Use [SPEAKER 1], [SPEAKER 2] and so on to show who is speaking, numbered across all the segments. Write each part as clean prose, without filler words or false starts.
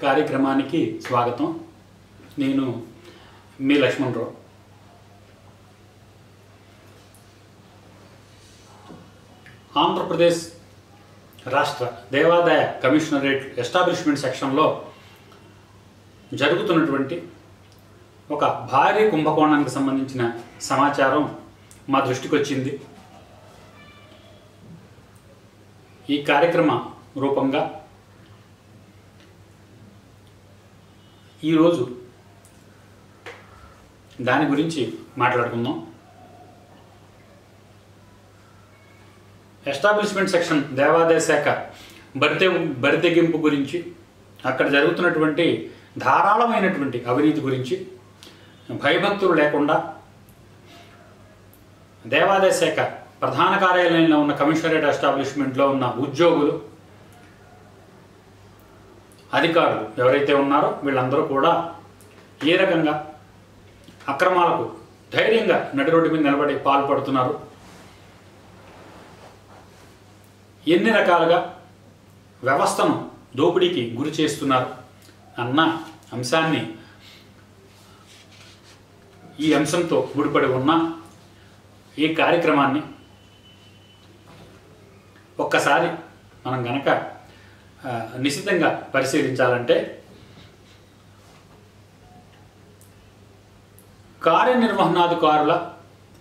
[SPEAKER 1] కార్యక్రమానికి స్వాగతం. నేను మీ లక్ష్మణరావు. ఆంధ్రప్రదేశ్ రాష్ట్ర దేవాదాయ కమిషనరేట్ ఎస్టాబ్లిష్మెంట్ సెక్షన్లో జరుగుతున్నటువంటి ఒక భారీ కుంభకోణానికి సంబంధించిన సమాచారం మా దృష్టికి వచ్చింది. ఈ కార్యక్రమ రూపంగా ఈరోజు దాని గురించి మాట్లాడుకుందాం. ఎస్టాబ్లిష్మెంట్ సెక్షన్ దేవాదాయ శాఖ బరితెగింపు గురించి, అక్కడ జరుగుతున్నటువంటి ధారాళమైనటువంటి అవినీతి గురించి, భయభక్తులు లేకుండా దేవాదాయ శాఖ ప్రధాన కార్యాలయంలో ఉన్న కమిషనరేట్ ఎస్టాబ్లిష్మెంట్లో ఉన్న ఉద్యోగులు, అధికారులు ఎవరైతే ఉన్నారో వీళ్ళందరూ కూడా ఏ రకంగా అక్రమాలకు ధైర్యంగా నడి రోడ్డు మీద నిలబడి పాల్పడుతున్నారు, ఎన్ని రకాలుగా వ్యవస్థను దోపిడీకి గురి చేస్తున్నారు అన్న అంశాన్ని, ఈ అంశంతో ముడిపడి ఉన్న ఈ కార్యక్రమాన్ని ఒక్కసారి మనం గనక నిశితంగా పరిశీలించాలంటే, కార్యనిర్వహణాధికారుల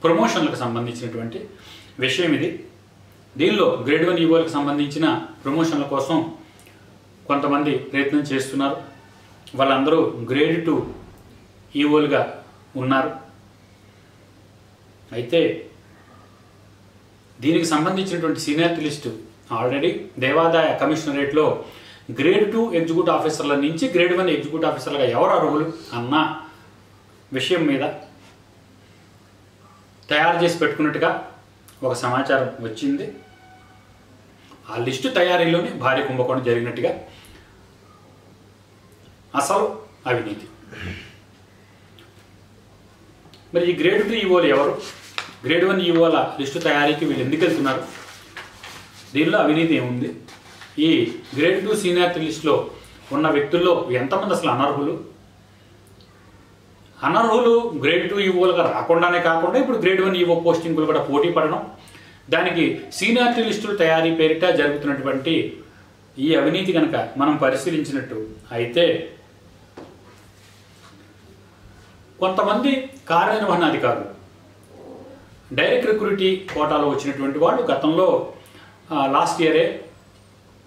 [SPEAKER 1] ప్రమోషన్లకు సంబంధించినటువంటి విషయం ఇది. దీనిలో గ్రేడ్ 1 ఈవోలకు సంబంధించిన ప్రమోషన్ల కోసం కొంతమంది ప్రయత్నం చేస్తున్నారు. వాళ్ళందరూ గ్రేడ్ 2 ఈవోలుగా ఉన్నారు. అయితే దీనికి సంబంధించినటువంటి సీనియారిటీ లిస్టు ఆల్రెడీ దేవాదాయ కమిషనరేట్లో గ్రేడ్ 2 ఎగ్జిక్యూటివ్ ఆఫీసర్ల నుంచి గ్రేడ్ 1 ఎగ్జిక్యూటివ్ ఆఫీసర్లుగా ఎవరు అర్హులు అన్న విషయం మీద తయారు చేసి పెట్టుకున్నట్టుగా ఒక సమాచారం వచ్చింది. ఆ లిస్టు తయారీలోనే భారీ కుంభకోణం జరిగినట్టుగా, అసలు అవినీతి. మరి ఈ గ్రేడ్ 2 ఈవోలు ఎవరు, గ్రేడ్ 1 ఈవోల లిస్టు తయారీకి వీళ్ళు ఎందుకు వెళ్తున్నారు, దీనిలో అవినీతి ఏముంది, ఈ గ్రేడ్ 2 సీనియారిటీ లిస్టులో ఉన్న వ్యక్తుల్లో ఎంతమంది అసలు అనర్హులు గ్రేడ్ 2 ఈవోలుగా రాకుండానే కాకుండా ఇప్పుడు గ్రేడ్ 1 ఈవో పోస్టింగులు కూడా పోటీ పడడం, దానికి సీనియారిటీ లిస్టులు తయారీ పేరిట జరుగుతున్నటువంటి ఈ అవినీతి కనుక మనం పరిశీలించినట్టు అయితే, కొంతమంది కార్యనిర్వహణాధికారులు డైరెక్ట్ రిక్రూటీ కోటాలో వచ్చినటువంటి వాళ్ళు గతంలో లాస్ట్ ఇయరే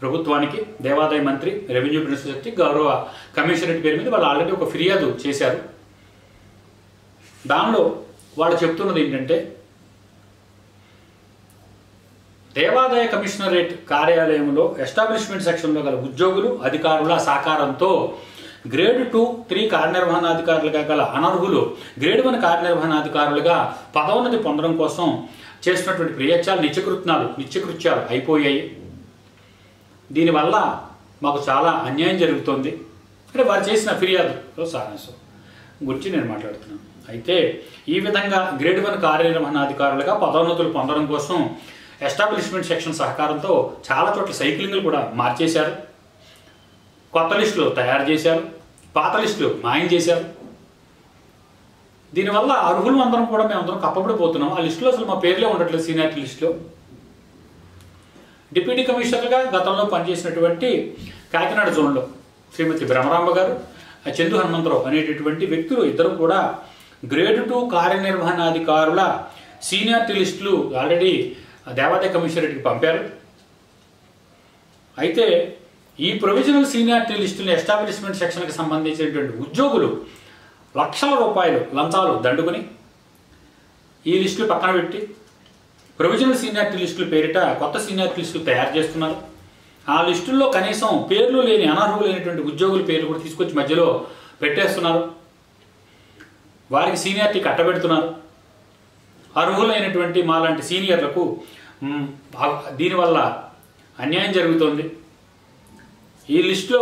[SPEAKER 1] ప్రభుత్వానికి దేవాదాయ మంత్రి, రెవెన్యూ ప్రిన్సిపల్ సెక్రటరీ, గౌరవ కమిషనరేట్ పేరు మీద వాళ్ళు ఆల్రెడీ ఒక ఫిర్యాదు చేశారు. దానిలో వాళ్ళు చెప్తున్నది ఏంటంటే, దేవాదాయ కమిషనరేట్ కార్యాలయంలో ఎస్టాబ్లిష్మెంట్ సెక్షన్లో గల ఉద్యోగులు, అధికారుల సహకారంతో గ్రేడ్ 2, 3 కార్యనిర్వహణాధికారులుగా గల అనర్హులు గ్రేడ్ 1 కార్యనిర్వహణాధికారులుగా పదోన్నతి పొందడం కోసం చేసినటువంటి ప్రయత్నాలు నిత్యకృత్యాలు అయిపోయాయి. దీనివల్ల మాకు చాలా అన్యాయం జరుగుతోంది అంటే వారు చేసిన ఫిర్యాదులో సారాంశం గురించి నేను మాట్లాడుతున్నాను. అయితే ఈ విధంగా గ్రేడ్ 1 కార్యనిర్వహణాధికారులుగా పదోన్నతులు పొందడం కోసం ఎస్టాబ్లిష్మెంట్ సెక్షన్ సహకారంతో చాలా చోట్ల సైక్లింగ్లు కూడా మార్చేశారు, కొత్త లిస్టులు తయారు చేశారు, పాత లిస్టులు మాయం చేశారు. దీనివల్ల అర్హులు అందరం కూడా మేమందరం కప్పబడిపోతున్నాం. ఆ లిస్టులో అసలు మా పేర్లే ఉండట్లేదు. సీనియారిటీ లిస్టులో డిప్యూటీ కమిషనర్గా గతంలో పనిచేసినటువంటి కాకినాడ జోన్లో శ్రీమతి బ్రహ్మరాంబ గారు, చందు హనుమంతరావు అనేటటువంటి వ్యక్తులు ఇద్దరు కూడా గ్రేడ్ 2 కార్యనిర్వహణాధికారుల సీనియారిటీ లిస్టులు ఆల్రెడీ దేవాదాయ కమిషనరేట్కి పంపారు. అయితే ఈ ప్రొవిజనల్ సీనియారిటీ లిస్టులను ఎస్టాబ్లిష్మెంట్ సెక్షన్కి సంబంధించినటువంటి ఉద్యోగులు లక్షల రూపాయలు లంచాలు దండుకుని ఈ లిస్టులు పక్కన పెట్టి ప్రొవిజనల్ సీనియారిటీ లిస్టుల పేరిట కొత్త సీనియారిటీ లిస్టులు తయారు చేస్తున్నారు. ఆ లిస్టుల్లో కనీసం పేర్లు లేని అనర్హులైనటువంటి ఉద్యోగుల పేర్లు కూడా తీసుకొచ్చి మధ్యలో పెట్టేస్తున్నారు. వారికి సీనియారిటీ కట్టబెడుతున్నారు. అర్హులైనటువంటి మాలాంటి సీనియర్లకు దీనివల్ల అన్యాయం జరుగుతోంది. ఈ లిస్టులో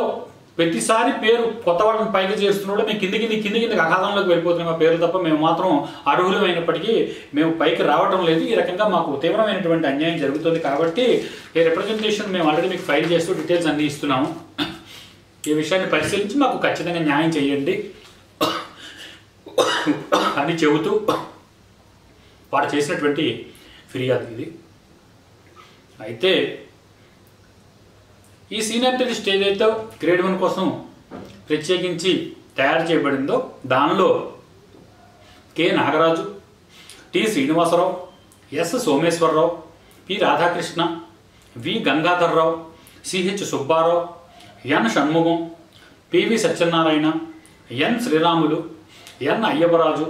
[SPEAKER 1] ప్రతిసారి పేరు కొత్త వాళ్ళని పైకి చేస్తున్న మేము కిందికి అగాధంలోకి వెళ్ళిపోతున్నాం. ఆ పేర్లు తప్ప మేము మాత్రం అర్హులమైనప్పటికీ మేము పైకి రావడం లేదు. ఈ రకంగా మాకు తీవ్రమైనటువంటి అన్యాయం జరుగుతుంది. కాబట్టి ఈ రిప్రజెంటేషన్ మేము ఆల్రెడీ మీకు ఫైల్ చేస్తూ డీటెయిల్స్ అన్ని ఇస్తున్నాము. ఈ విషయాన్ని పరిశీలించి మాకు ఖచ్చితంగా న్యాయం చేయండి అని చెబుతూ వారు చేసినటువంటి ఫిర్యాదు ఇది. అయితే ఈ సీనియారిటీ లిస్ట్ ఏదైతే గ్రేడ్ 1 కోసం ప్రత్యేకించి తయారు చేయబడిందో దానిలో K Nagaraju, T Srinivasarao, S Someswararao, P Radhakrishna, V Gangadharrao, CH Subbarao, N Shanmugam, PV Satyanarayana, N Sriramulu, N Ayyapparaju,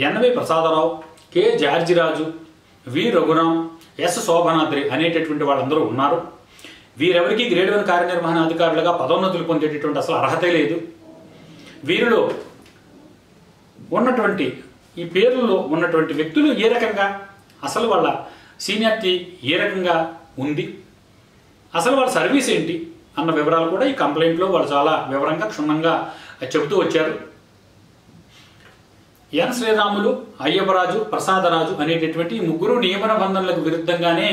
[SPEAKER 1] NV Prasadarao, K Georgeraju, V Raghuram, S Sobhanadri అనేటటువంటి వాళ్ళందరూ ఉన్నారు. వీరెవరికి గ్రేడ్ 1 కార్యనిర్వహణాధికారులుగా పదోన్నతులు పొందేటటువంటి అసలు అర్హతే లేదు. వీరిలో ఉన్నటువంటి ఈ పేర్లలో ఉన్నటువంటి వ్యక్తులు ఏ రకంగా, అసలు వాళ్ళ సీనియారిటీ ఏ రకంగా ఉంది, అసలు వాళ్ళ సర్వీస్ ఏంటి అన్న వివరాలు కూడా ఈ కంప్లైంట్లో వాళ్ళు చాలా వివరంగా క్షుణ్ణంగా చెబుతూ వచ్చారు. ఎన్ శ్రీరాములు, అయ్యప్పరాజు, ప్రసాదరాజు అనేటటువంటి ఈ ముగ్గురు నియమన బంధనలకు విరుద్ధంగానే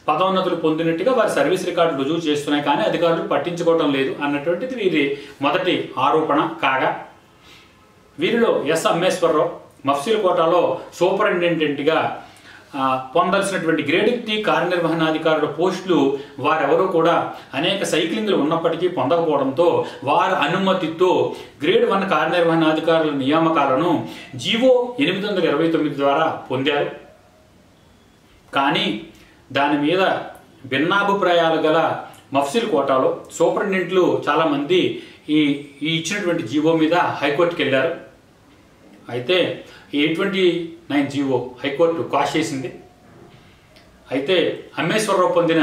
[SPEAKER 1] పదోన్నతులు పొందినట్టుగా వారి సర్వీస్ రికార్డు రుజువు చేస్తున్నాయి, కానీ అధికారులు పట్టించుకోవడం లేదు అన్నటువంటిది వీరి మొదటి ఆరోపణ కాగా, వీరిలో ఎస్ అమ్మేశ్వరరావు మఫ్సిల్ కోటాలో సూపరింటెండెంట్గా పొందాల్సినటువంటి గ్రేడ్ 3 కార్యనిర్వహణాధికారుల పోస్టులు వారెవరూ కూడా అనేక సైక్లింగ్లు ఉన్నప్పటికీ పొందకపోవడంతో వారి అనుమతితో గ్రేడ్ 1 కార్యనిర్వహణాధికారుల నియామకాలను జీవో 829 ద్వారా పొందారు. కానీ దాని మీద భిన్నాభిప్రాయాలు గల మఫ్సిల్ కోటాలో సూపరింటెండెంట్లు చాలామంది ఈ ఇచ్చినటువంటి జీవో మీద హైకోర్టుకి వెళ్ళారు. అయితే 829 జీవో హైకోర్టు క్వాష్ చేసింది. అయితే అమ్మేశ్వరరావు పొందిన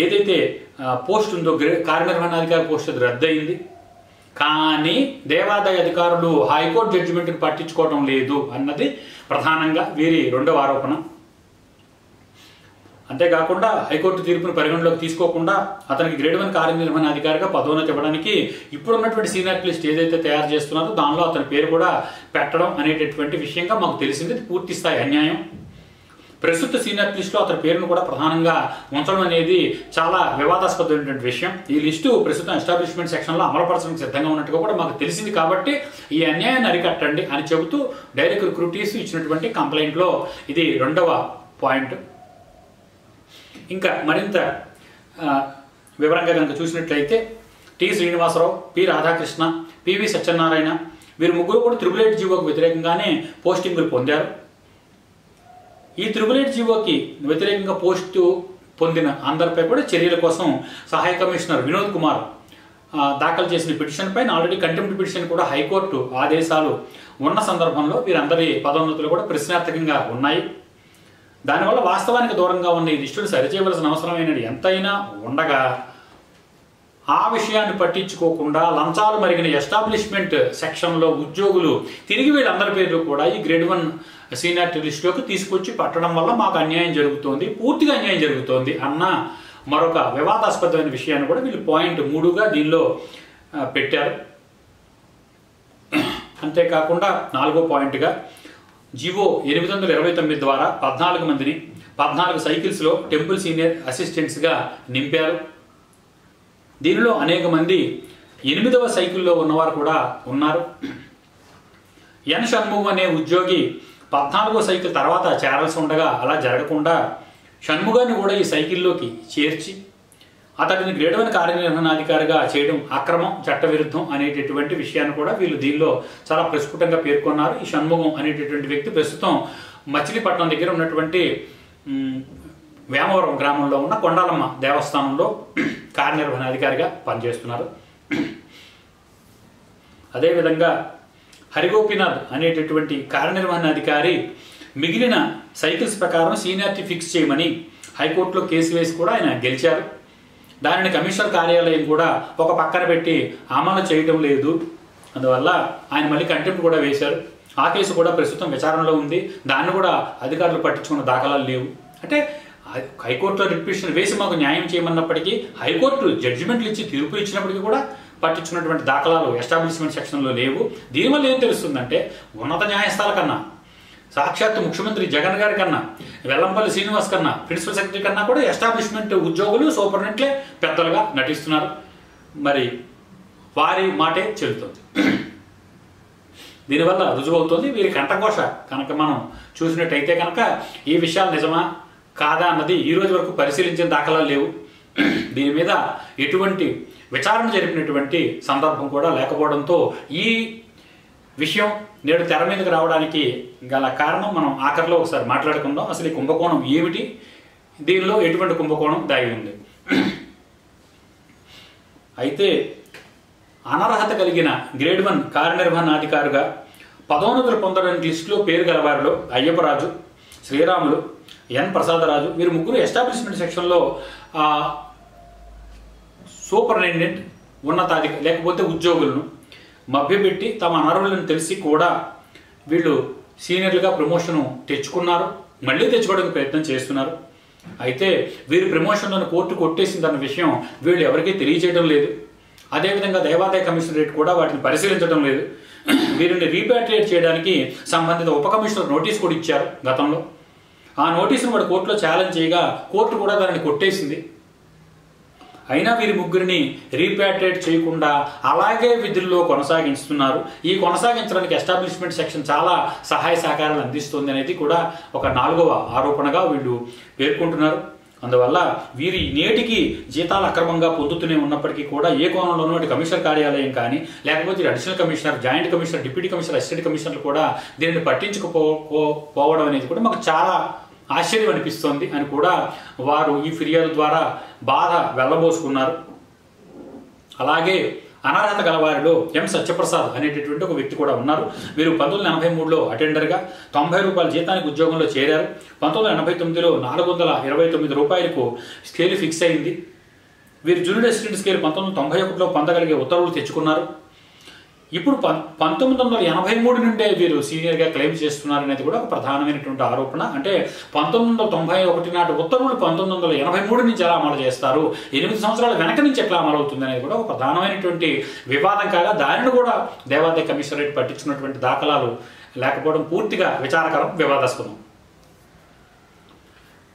[SPEAKER 1] ఏదైతే పోస్ట్ ఉందో కార్యనిర్వహణాధికారి పోస్ట్ అది రద్దయింది. కానీ దేవాదాయ అధికారులు హైకోర్టు జడ్జిమెంట్ని పట్టించుకోవడం లేదు అన్నది ప్రధానంగా వీరి రెండవ ఆరోపణ. అంతేకాకుండా హైకోర్టు తీర్పును పరిగణలోకి తీసుకోకుండా అతనికి గ్రేడ్ 1 కార్యనిర్వహణాధికారిగా పదోన్నతి ఇవ్వడానికి ఇప్పుడున్నటువంటి సీనియారిటీ లిస్ట్ ఏదైతే తయారు చేస్తున్నారో దానిలో అతని పేరు కూడా పెట్టడం అనేటటువంటి విషయంగా మాకు తెలిసింది. పూర్తి స్థాయి అన్యాయం. ప్రస్తుత సీనియారిటీ లిస్టులో అతని పేరును కూడా ప్రధానంగా ఉంచడం అనేది చాలా వివాదాస్పదమైనటువంటి విషయం. ఈ లిస్టు ప్రస్తుతం ఎస్టాబ్లిష్మెంట్ సెక్షన్లో అమలుపరచడానికి సిద్ధంగా ఉన్నట్టుగా కూడా మాకు తెలిసింది. కాబట్టి ఈ అన్యాయాన్ని అరికట్టండి అని చెబుతూ డైరెక్ట్ రిక్రూటీస్ ఇచ్చినటువంటి కంప్లైంట్లో ఇది రెండవ పాయింట్. ఇంకా మరింత వివరంగా కనుక చూసినట్లయితే T Srinivasarao, P Radhakrishna, PV Satyanarayana వీరు ముగ్గురు కూడా 888 జీవోకి వ్యతిరేకంగానే పోస్టింగులు పొందారు. ఈ 888 జీవోకి వ్యతిరేకంగా పోస్టు పొందిన అందరిపై కూడా చర్యల కోసం సహాయ కమిషనర్ వినోద్ కుమార్ దాఖలు చేసిన పిటిషన్ పైన ఆల్రెడీ కంటెంప్ట్ పిటిషన్ కూడా హైకోర్టు ఆదేశాలు ఉన్న సందర్భంలో వీరందరి పదోన్నతులు కూడా ప్రశ్నార్థకంగా ఉన్నాయి. దానివల్ల వాస్తవానికి దూరంగా ఉన్న ఈ లిస్టును సరిచేయవలసిన అవసరమైనది ఎంతైనా ఉండగా ఆ విషయాన్ని పట్టించుకోకుండా లంచాలు మరిగిన ఎస్టాబ్లిష్మెంట్ సెక్షన్లో ఉద్యోగులు తిరిగి వీళ్ళందరి పేర్లు కూడా ఈ గ్రేడ్ 1 సీనియారిటీ లిస్టులోకి తీసుకొచ్చి పట్టడం వల్ల మాకు అన్యాయం జరుగుతోంది, పూర్తిగా అన్యాయం జరుగుతోంది అన్న మరొక వివాదాస్పదమైన విషయాన్ని కూడా వీళ్ళు పాయింట్ 3గా దీనిలో పెట్టారు. అంతేకాకుండా 4వ పాయింట్గా జీవో 829 ద్వారా 14 మందిని 14 సైకిల్స్లో టెంపుల్ సీనియర్ అసిస్టెంట్స్గా నింపారు. దీనిలో అనేక మంది 8వ సైకిల్లో ఉన్నవారు కూడా ఉన్నారు. ఎన్ షణ్ముగం అనే ఉద్యోగి 14వ సైకిల్ తర్వాత చేరాల్సి ఉండగా అలా జరగకుండా షణ్ముగాన్ని కూడా ఈ సైకిల్లోకి చేర్చి అతడిని గ్రేడ్ 1 కార్యనిర్వహణాధికారిగా చేయడం అక్రమం, చట్టవిరుద్ధం అనేటటువంటి విషయాన్ని కూడా వీళ్ళు దీనిలో చాలా ప్రస్ఫుటంగా పేర్కొన్నారు. ఈ షణ్ముగం అనేటటువంటి వ్యక్తి ప్రస్తుతం మచిలీపట్నం దగ్గర ఉన్నటువంటి వేమవరం గ్రామంలో ఉన్న కొండాలమ్మ దేవస్థానంలో కార్యనిర్వహణాధికారిగా పనిచేస్తున్నారు. అదేవిధంగా హరిగోపినాథ్ అనేటటువంటి కార్యనిర్వహణాధికారి మిగిలిన సైకిల్స్ ప్రకారం సీనియారిటీ ఫిక్స్ చేయమని హైకోర్టులో కేసు వేసి కూడా ఆయన గెలిచారు. దానిని కమిషనర్ కార్యాలయం కూడా ఒక పక్కన పెట్టి అమలు చేయటం లేదు. అందువల్ల ఆయన మళ్ళీ కంటెంప్ట్ కూడా వేశారు. ఆ కేసు కూడా ప్రస్తుతం విచారణలో ఉంది. దాన్ని కూడా అధికారులు పట్టించుకున్న దాఖలాలు లేవు. అంటే హైకోర్టులో రిట్ వేసి మాకు న్యాయం చేయమన్నప్పటికీ హైకోర్టు జడ్జిమెంట్లు ఇచ్చి తీర్పు ఇచ్చినప్పటికీ కూడా పట్టించుకున్నటువంటి దాఖలాలు ఎస్టాబ్లిష్మెంట్ సెక్షన్లో లేవు. దీనివల్ల ఏం తెలుస్తుందంటే ఉన్నత న్యాయస్థానాల కన్నా, సాక్షాత్తు ముఖ్యమంత్రి జగన్ గారి కన్నా, వెల్లంపల్లి శ్రీనివాస్ కన్నా, ప్రిన్సిపల్ సెక్రటరీ కన్నా కూడా ఎస్టాబ్లిష్మెంట్ ఉద్యోగులు సూపరింటెండెంట్లే పెద్దలుగా నటిస్తున్నారు. మరి వారి మాటే చెల్లుతుంది. దీనివల్ల రుజువవుతుంది. వీరి కంఠఘోష కనుక మనం చూసినట్టయితే కనుక ఈ విషయాలు నిజమా కాదా అన్నది ఈ రోజు వరకు పరిశీలించిన దాఖలాలు లేవు. దీని మీద ఎటువంటి విచారణ జరిపినటువంటి సందర్భం కూడా లేకపోవడంతో ఈ విషయం నేడు తెర మీదకి రావడానికి గల కారణం మనం ఆఖరిలో ఒకసారి మాట్లాడుకుందాం. అసలు ఈ కుంభకోణం ఏమిటి, దీనిలో ఎటువంటి కుంభకోణం దాగి ఉంది. అయితే అనర్హత కలిగిన గ్రేడ్ 1 కార్యనిర్వహణాధికారిగా పదోన్నతులు పొందడానికి లిస్టులో పేరు గలవారిలో అయ్యప్పరాజు, శ్రీరాములు, ఎన్ ప్రసాదరాజు వీరు ముగ్గురు ఎస్టాబ్లిష్మెంట్ సెక్షన్లో సూపరింటెండెంట్ ఉన్నతాధికారి లేకపోతే ఉద్యోగులను మభ్యపెట్టి తమ అనర్హులను తెలిసి కూడా వీళ్ళు సీనియర్లుగా ప్రమోషన్ తెచ్చుకున్నారు, మళ్ళీ తెచ్చుకోవడానికి ప్రయత్నం చేస్తున్నారు. అయితే వీరి ప్రమోషన్లను కోర్టు కొట్టేసిందన్న విషయం వీళ్ళు ఎవరికీ తెలియజేయడం లేదు. అదేవిధంగా దేవాదాయ కమిషనరేట్ కూడా వాటిని పరిశీలించడం లేదు. వీరిని రీపాట్రియేట్ చేయడానికి సంబంధిత ఉప కమిషనర్ నోటీస్ కూడా ఇచ్చారు గతంలో. ఆ నోటీసును వాడు కోర్టులో ఛాలెంజ్ చేయగా కోర్టు కూడా దానిని కొట్టేసింది. అయినా వీరి ముగ్గురిని రీపాట్రియేట్ చేయకుండా అలాగే విధుల్లో కొనసాగిస్తున్నారు. ఈ కొనసాగించడానికి ఎస్టాబ్లిష్మెంట్ సెక్షన్ చాలా సహాయ సహకారాలు అందిస్తుంది అనేది కూడా ఒక 4వ ఆరోపణగా వీళ్ళు పేర్కొంటున్నారు. అందువల్ల వీరి నేటికి జీతాలు అక్రమంగా పొందుతూనే ఉన్నప్పటికీ కూడా ఏ కోణంలోనూ అటు కమిషనర్ కార్యాలయం కానీ లేకపోతే additional commissioner, joint commissioner, deputy commissioner, assistant కమిషనర్లు కూడా దీనిని పట్టించుకోపోవడం అనేది కూడా మాకు చాలా ఆశ్చర్యం అనిపిస్తోంది అని కూడా వారు ఈ ఫిర్యాదు ద్వారా బాధ వెళ్ళబోసుకున్నారు. అలాగే అనర్హత గలవారిలో ఎం సత్యప్రసాద్ అనేటటువంటి ఒక వ్యక్తి కూడా ఉన్నారు. వీరు 1983లో అటెండర్గా 90 రూపాయల జీతానికి ఉద్యోగంలో చేరారు. 1989లో 429 రూపాయలకు స్కేల్ ఫిక్స్ అయింది. వీరు జూనియర్ అసిస్టెంట్ స్కేల్ 1991లో పొందగలిగే ఉత్తర్వులు తెచ్చుకున్నారు. ఇప్పుడు 1983 నుండే వీరు సీనియర్గా క్లెయిమ్ చేస్తున్నారు అనేది కూడా ఒక ప్రధానమైనటువంటి ఆరోపణ. అంటే 1991 నాటి ఉత్తర్వులు 1983 నుంచి ఎలా అమలు చేస్తారు, 8 సంవత్సరాల వెనక నుంచి ఎట్లా అమలు అవుతుంది అనేది కూడా ఒక ప్రధానమైనటువంటి వివాదం కాగా దానిని కూడా దేవాదాయ కమిషనరేట్ పట్టించుకున్నటువంటి దాఖలాలు లేకపోవడం పూర్తిగా విచారకరం, వివాదాస్పదం.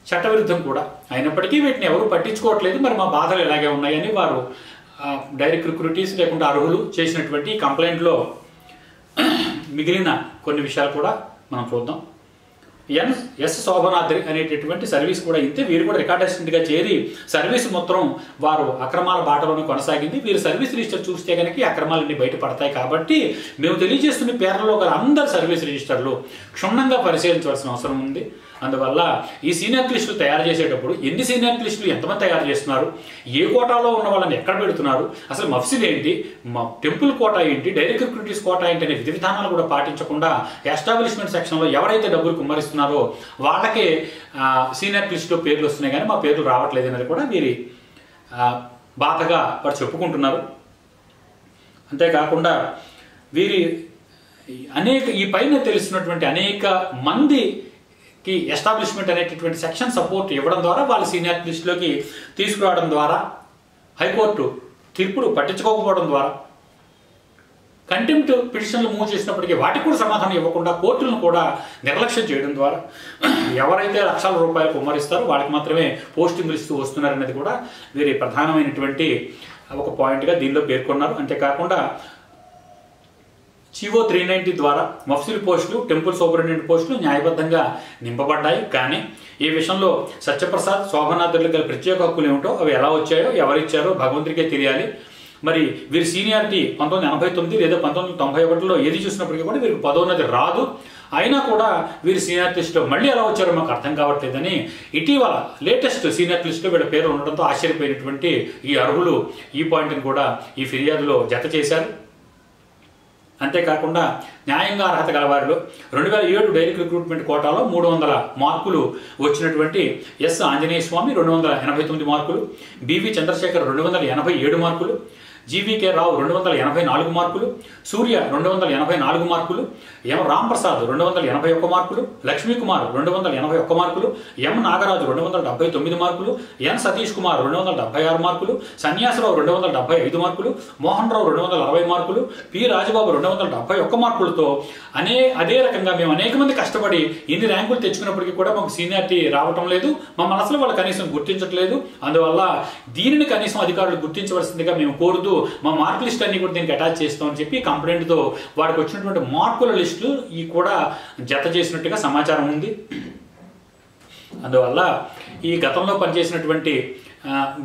[SPEAKER 1] చట్టవిరుద్ధం కూడా అయినప్పటికీ వీటిని ఎవరు పట్టించుకోవట్లేదు. మరి మా బాధలు ఎలాగే ఉన్నాయని వారు డైరెక్ట్ రిక్రూటీస్ లేకుండా అర్హులు చేసినటువంటి కంప్లైంట్లో మిగిలిన కొన్ని విషయాలు కూడా మనం చూద్దాం. ఎస్ శోభనాద్రి అనేటటువంటి సర్వీస్ కూడా ఇంతే. వీరు కూడా రికార్డ్ అసిస్టెంట్గా చేరి సర్వీస్ మొత్తం వారు అక్రమాల బాటలోనే కొనసాగింది. వీరు సర్వీస్ రిజిస్టర్ చూస్తే కనుక అక్రమాలన్నీ బయటపడతాయి. కాబట్టి మేము తెలియజేస్తున్న పేర్లలో గల అందరు సర్వీస్ రిజిస్టర్లు క్షుణ్ణంగా పరిశీలించవలసిన అవసరం ఉంది. అందువల్ల ఈ సీనియర్ లిస్టులు తయారు చేసేటప్పుడు ఎన్ని సీనియర్ లిస్టులు ఎంతమంది తయారు చేస్తున్నారు, ఏ కోటాలో ఉన్న వాళ్ళని ఎక్కడ పెడుతున్నారు, అసలు మఫ్సిల్ ఏంటి, టెంపుల్ కోటా ఏంటి, డైరెక్ట్ రిక్రూటీస్ కోటా ఏంటి అనే విధి విధానాలు కూడా పాటించకుండా ఎస్టాబ్లిష్మెంట్ సెక్షన్లో ఎవరైతే డబ్బులు కుమ్మరిస్తున్నారో వాళ్ళకే సీనియర్ లిస్టులో పేర్లు వస్తున్నాయి కానీ మా పేర్లు రావట్లేదు అనేది కూడా వీరి బాధగా వారు చెప్పుకుంటున్నారు. అంతేకాకుండా వీరి ఈ పైన తెలిసినటువంటి అనేక మందికి ఎస్టాబ్లిష్మెంట్ అనేటటువంటి సెక్షన్ సపోర్ట్ ఇవ్వడం ద్వారా వాళ్ళ సీనియర్ లిస్టులోకి తీసుకురావడం ద్వారా హైకోర్టు తీర్పులు పట్టించుకోకపోవడం ద్వారా కంటెంప్ట్ పిటిషన్లు మూవ్ చేసినప్పటికీ వాటికి కూడా సమాధానం ఇవ్వకుండా కోర్టులను కూడా నిర్లక్ష్యం చేయడం ద్వారా ఎవరైతే లక్షల రూపాయలు కుమ్మరిస్తారో వాళ్ళకి మాత్రమే పోస్టింగ్లు ఇస్తూ వస్తున్నారనేది కూడా వీరి ప్రధానమైనటువంటి ఒక పాయింట్గా దీనిలో పేర్కొన్నారు. అంతేకాకుండా CO 390 ద్వారా మఫ్సిల్ పోస్టులు, టెంపుల్ సూపరింటెండెంట్ పోస్టులు న్యాయబద్ధంగా నింపబడ్డాయి. కానీ ఈ విషయంలో సత్యప్రసాద్, శోభనాద్రులకు గల ప్రత్యేక హక్కులు ఏమిటో అవి ఎలా వచ్చాయో ఎవరిచ్చారో భగవంతుడికే తెలియాలి. మరి వీరి సీనియారిటీ 1989 లేదా 1991లో ఏది చూసినప్పటికీ కూడా వీరికి పదోన్నతి రాదు. అయినా కూడా వీరి సీనియర్ లిస్టులో మళ్ళీ ఎలా వచ్చారో మాకు అర్థం కావట్లేదని ఇటీవల లేటెస్ట్ సీనియర్ లిస్టులో వీళ్ళ పేరు ఉండడంతో ఆశ్చర్యపోయినటువంటి ఈ అర్హులు ఈ పాయింట్ని కూడా ఈ ఫిర్యాదులో జత చేశారు. అంతేకాకుండా న్యాయంగా అర్హత గలవారిలో 2007 డైరెక్ట్ రిక్రూట్మెంట్ కోటాలో 300 మార్కులు వచ్చినటువంటి ఎస్ ఆంజనేయ స్వామి 289 మార్కులు, బివి చంద్రశేఖర్ 287 మార్కులు, జీవీకే రావు 284 మార్కులు, సూర్య 284 మార్కులు, ఎం రాంప్రసాద్ 281 మార్కులు, లక్ష్మీకుమార్ 281 మార్కులు, ఎం నాగరాజు 279 మార్కులు, ఎన్ సతీష్ కుమార్ 276 మార్కులు, సన్యాసరావు 275 మార్కులు, మోహన్ రావు 260 మార్కులు, పి రాజబాబు 271 మార్కులతో అదే రకంగా మేము అనేక మంది కష్టపడి ఇన్ని ర్యాంకులు తెచ్చుకున్నప్పటికీ కూడా మాకు సీనియారిటీ రావటం లేదు, మా మనసులో వాళ్ళు కనీసం గుర్తించట్లేదు. అందువల్ల దీనిని కనీసం అధికారులు గుర్తించవలసిందిగా మేము కోరుతూ మా మార్క్ లిస్ట్ అన్ని కూడా దీనికి అటాచ్ చేస్తామని చెప్పి కంప్లైంట్తో వాడికి వచ్చినటువంటి మార్కుల లిస్టులు ఈ కూడా జత చేసినట్టుగా సమాచారం ఉంది. అందువల్ల ఈ గతంలో పనిచేసినటువంటి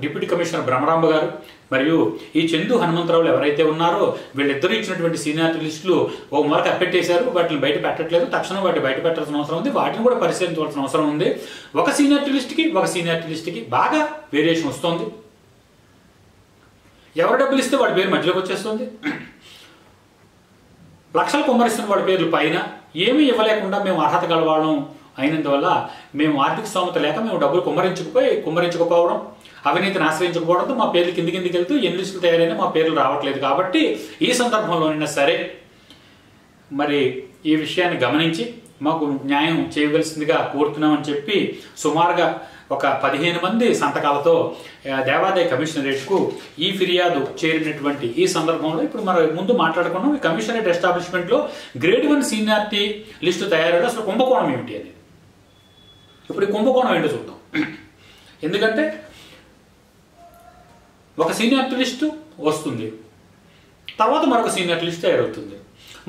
[SPEAKER 1] డిప్యూటీ కమిషనర్ బ్రహ్మరాంబ గారు మరియు ఈ చందు హనుమంతరావులు ఎవరైతే ఉన్నారో వీళ్ళిద్దరూ ఇచ్చినటువంటి సీనియారిటీ లిస్టులు ఓ మూల కప్పెట్టేశారు. వాటిని బయట పెట్టట్లేదు. తక్షణం వాటిని బయట పెట్టాల్సిన అవసరం ఉంది. వాటిని కూడా పరిశీలించవలసిన అవసరం ఉంది. ఒక సీనియారిటీ లిస్ట్కి బాగా వేరియేషన్ వస్తుంది. ఎవరు డబ్బులు ఇస్తే వాడి పేరు మధ్యలోకి వచ్చేస్తుంది. లక్షలు కుమ్మరిస్తున్న వాడి పేర్లు పైన ఏమీ ఇవ్వలేకుండా మేము అర్హత గలవాళ్ళం అయినందువల్ల మేము ఆర్థిక స్తోమత లేక మేము డబ్బులు కుమ్మరించకపోవడం, అవినీతిని ఆశ్రయించకపోవడంతో మా పేర్లు కిందికి వెళ్తూ ఎన్ని లిస్టులు తయారైనా మా పేర్లు రావట్లేదు. కాబట్టి ఈ సందర్భంలోనైనా సరే మరి ఈ విషయాన్ని గమనించి మాకు న్యాయం చేయవలసిందిగా కోరుతున్నామని చెప్పి సుమారుగా ఒక 15 మంది సంతకాలతో దేవాదాయ కమిషనరేట్కు ఈ ఫిర్యాదు చేరినటువంటి ఈ సందర్భంలో ఇప్పుడు మనం ముందు మాట్లాడుకున్నాం. ఈ కమిషనరేట్ ఎస్టాబ్లిష్మెంట్లో గ్రేడ్ 1 సీనియారిటీ లిస్టు తయారైన అసలు కుంభకోణం ఏమిటి అనేది. ఇప్పుడు ఈ కుంభకోణం ఏంటో చూద్దాం. ఎందుకంటే ఒక సీనియారిటీ లిస్టు వస్తుంది, తర్వాత మరొక సీనియారిటీ లిస్ట్ తయారవుతుంది.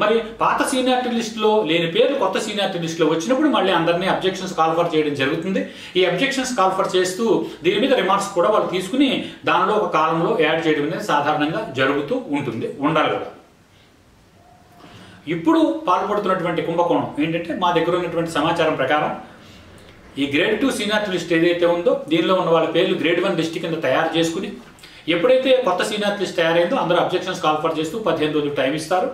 [SPEAKER 1] మరి పాత సీనియారిటీ లిస్టులో లేని పేర్లు కొత్త సీనియారిటీ లిస్టులో వచ్చినప్పుడు మళ్ళీ అందరినీ అబ్జెక్షన్స్ కాల్ఫర్ చేయడం జరుగుతుంది. ఈ అబ్జెక్షన్స్ కాల్ఫర్ చేస్తూ దీని మీద రిమార్క్స్ కూడా వాళ్ళు తీసుకుని దానిలో ఒక కాలంలో యాడ్ చేయడం అనేది సాధారణంగా జరుగుతూ ఉండాలి కూడా. ఇప్పుడు పాల్పడుతున్నటువంటి కుంభకోణం ఏంటంటే మా దగ్గర ఉన్నటువంటి సమాచారం ప్రకారం ఈ గ్రేడ్ 2 సీనియారిటీ లిస్ట్ ఏదైతే ఉందో దీనిలో ఉన్న వాళ్ళ పేర్లు గ్రేడ్ 1 లిస్ట్ కింద తయారు చేసుకుని ఎప్పుడైతే కొత్త సీనియారిటీ లిస్ట్ తయారైందో అందరూ అబ్జెక్షన్స్ కాల్ఫర్ చేస్తూ 15 రోజులు టైం ఇస్తారు.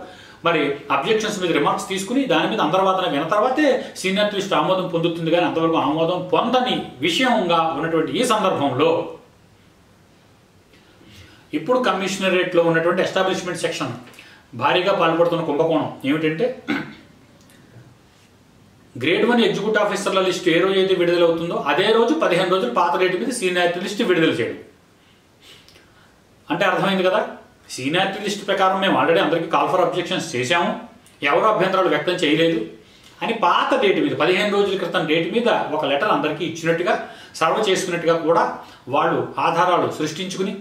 [SPEAKER 1] మరి అబ్జెక్షన్స్ మీద రిమార్క్స్ తీసుకుని దాని మీద అంతర్వాదన విన్న తర్వాతే సీనియారిటీ లిస్ట్ ఆమోదం పొందుతుంది. కానీ అంతవరకు ఆమోదం పొందని విషయంగా ఉన్నటువంటి ఈ సందర్భంలో ఇప్పుడు కమిషనరేట్లో ఉన్నటువంటి ఎస్టాబ్లిష్మెంట్ సెక్షన్ భారీగా పాల్పడుతున్న కుంభకోణం ఏమిటంటే గ్రేడ్ 1 ఎగ్జిక్యూటివ్ ఆఫీసర్ల లిస్టు ఏ రోజు అయితే విడుదలవుతుందో అదే రోజు 15 రోజులు పాత రేటు మీద సీనియారిటీ లిస్ట్ విడుదల చేయడం. అంటే అర్థమైంది కదా, సీనియారిటీ లిస్ట్ ప్రకారం మేము ఆల్రెడీ అందరికీ కాల్ ఫర్ అబ్జెక్షన్స్ చేశాము, ఎవరు అభ్యంతరాలు వ్యక్తం చేయలేదు అని పాత డేట్ మీద 15 రోజుల క్రితం డేట్ మీద ఒక లెటర్ అందరికీ ఇచ్చినట్టుగా సర్వ్ చేసుకున్నట్టుగా కూడా వాళ్ళు ఆధారాలు సృష్టించుకుని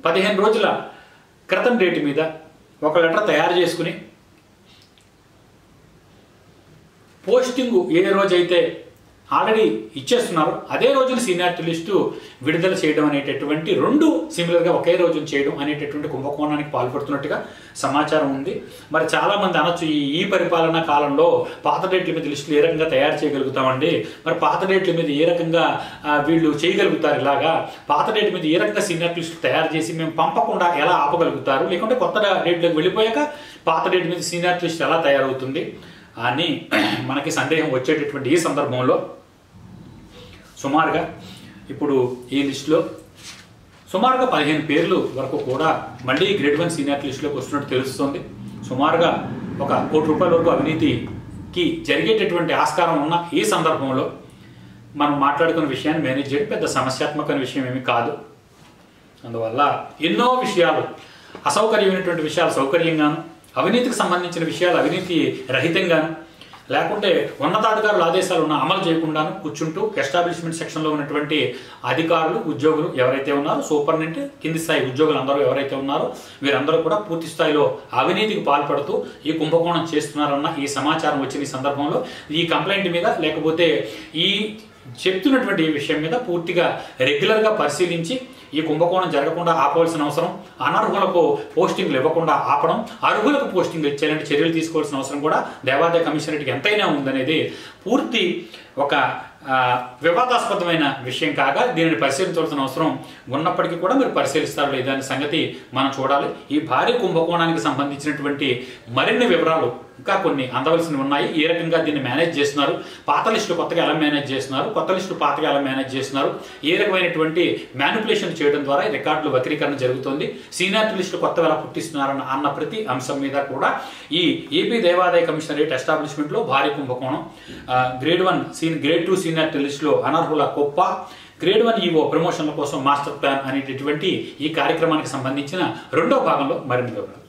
[SPEAKER 1] 15 రోజుల క్రితం డేట్ మీద ఒక లెటర్ తయారు చేసుకుని పోస్టింగ్ ఏ రోజైతే ఆల్రెడీ ఇచ్చేస్తున్నారు అదే రోజున సీనియారిటీ లిస్టు విడుదల చేయడం అనేటటువంటి రెండు సిమిలర్గా ఒకే రోజున చేయడం అనేటటువంటి కుంభకోణానికి పాల్పడుతున్నట్టుగా సమాచారం ఉంది. మరి చాలామంది అనొచ్చు ఈ పరిపాలనా కాలంలో పాత డేట్ల మీద లిస్టులు ఏ రకంగా తయారు చేయగలుగుతామండి, మరి పాత డేట్ల మీద ఏ రకంగా వీళ్ళు చేయగలుగుతారు, ఇలాగా పాత డేట్ మీద ఏ రకంగా సీనియారిటీ లిస్టులు తయారు చేసి మేము పంపకుండా ఎలా ఆపగలుగుతారు, లేకుంటే కొత్త డేట్లోకి వెళ్ళిపోయాక పాత డేట్ మీద సీనియారిటీ లిస్ట్ ఎలా తయారవుతుంది అని మనకి సందేహం వచ్చేటటువంటి ఈ సందర్భంలో సుమారుగా ఇప్పుడు ఈ లిస్టులో సుమారుగా 15 పేర్లు వరకు కూడా మళ్ళీ గ్రేడ్ 1 సీనియారిటీ లిస్టులోకి వస్తున్నట్టు తెలుస్తుంది. సుమారుగా ఒక ₹1 కోటి వరకు అవినీతికి జరిగేటటువంటి ఆస్కారం ఉన్న ఈ సందర్భంలో మనం మాట్లాడుకున్న విషయాన్ని మేనేజ్ చేయడం పెద్ద సమస్యాత్మకమైన విషయం ఏమీ కాదు. అందువల్ల ఎన్నో విషయాలు అసౌకర్యమైనటువంటి విషయాలు సౌకర్యంగాను, అవినీతికి సంబంధించిన విషయాలు అవినీతి రహితంగాను, లేకుంటే ఉన్నతాధికారుల ఆదేశాలు అమలు చేయకుండాను కూర్చుంటూ ఎస్టాబ్లిష్మెంట్ సెక్షన్లో ఉన్నటువంటి అధికారులు ఉద్యోగులు ఎవరైతే ఉన్నారో సూపరింటెండెంట్ కింది స్థాయి ఉద్యోగులు అందరూ ఎవరైతే ఉన్నారో వీరందరూ కూడా పూర్తి స్థాయిలో అవినీతికి పాల్పడుతూ ఈ కుంభకోణం చేస్తున్నారన్న ఈ సమాచారం వచ్చిన ఈ సందర్భంలో ఈ కంప్లైంట్ మీద లేకపోతే ఈ చెప్తున్నటువంటి ఈ విషయం మీద పూర్తిగా రెగ్యులర్గా పరిశీలించి ఈ కుంభకోణం జరగకుండా ఆపవలసిన అవసరం, అనర్హులకు పోస్టింగ్లు ఇవ్వకుండా ఆపడం, అర్హులకు పోస్టింగ్లు ఇచ్చేలాంటి చర్యలు తీసుకోవాల్సిన అవసరం కూడా దేవాదాయ కమిషనరేట్కి ఎంతైనా ఉందనేది పూర్తి ఒక వివాదాస్పదమైన విషయం కాగా దీనిని పరిశీలించవలసిన అవసరం ఉన్నప్పటికీ కూడా మీరు పరిశీలిస్తారు లేదా అనే సంగతి మనం చూడాలి. ఈ భారీ కుంభకోణానికి సంబంధించినటువంటి మరిన్ని వివరాలు ఇంకా కొన్ని అందవలసినవి ఉన్నాయి. ఏ రకంగా దీన్ని మేనేజ్ చేస్తున్నారు, పాత లిస్టులు కొత్తగా ఎలా మేనేజ్ చేస్తున్నారు, కొత్త లిస్టులు పాతగా ఎలా మేనేజ్ చేస్తున్నారు, ఏ రకమైనటువంటి మ్యానిపులేషన్ చేయడం ద్వారా రికార్డులు వక్రీకరణ జరుగుతుంది, సీనియారిటీ లిస్టులు కొత్తగా ఎలా పుట్టిస్తున్నారన్న అన్న ప్రతి అంశం మీద కూడా ఈ ఏపీ దేవాదాయ కమిషనరేట్ ఎస్టాబ్లిష్మెంట్లో భారీ కుంభకోణం, గ్రేడ్ 2 సీనియారిటీ లిస్టులో అనర్హుల కుప్ప, గ్రేడ్ 1 ఈవో ప్రమోషన్ల కోసం మాస్టర్ ప్లాన్ అనేటటువంటి ఈ కార్యక్రమానికి సంబంధించిన రెండో భాగంలో మరిన్ని వివరాలు.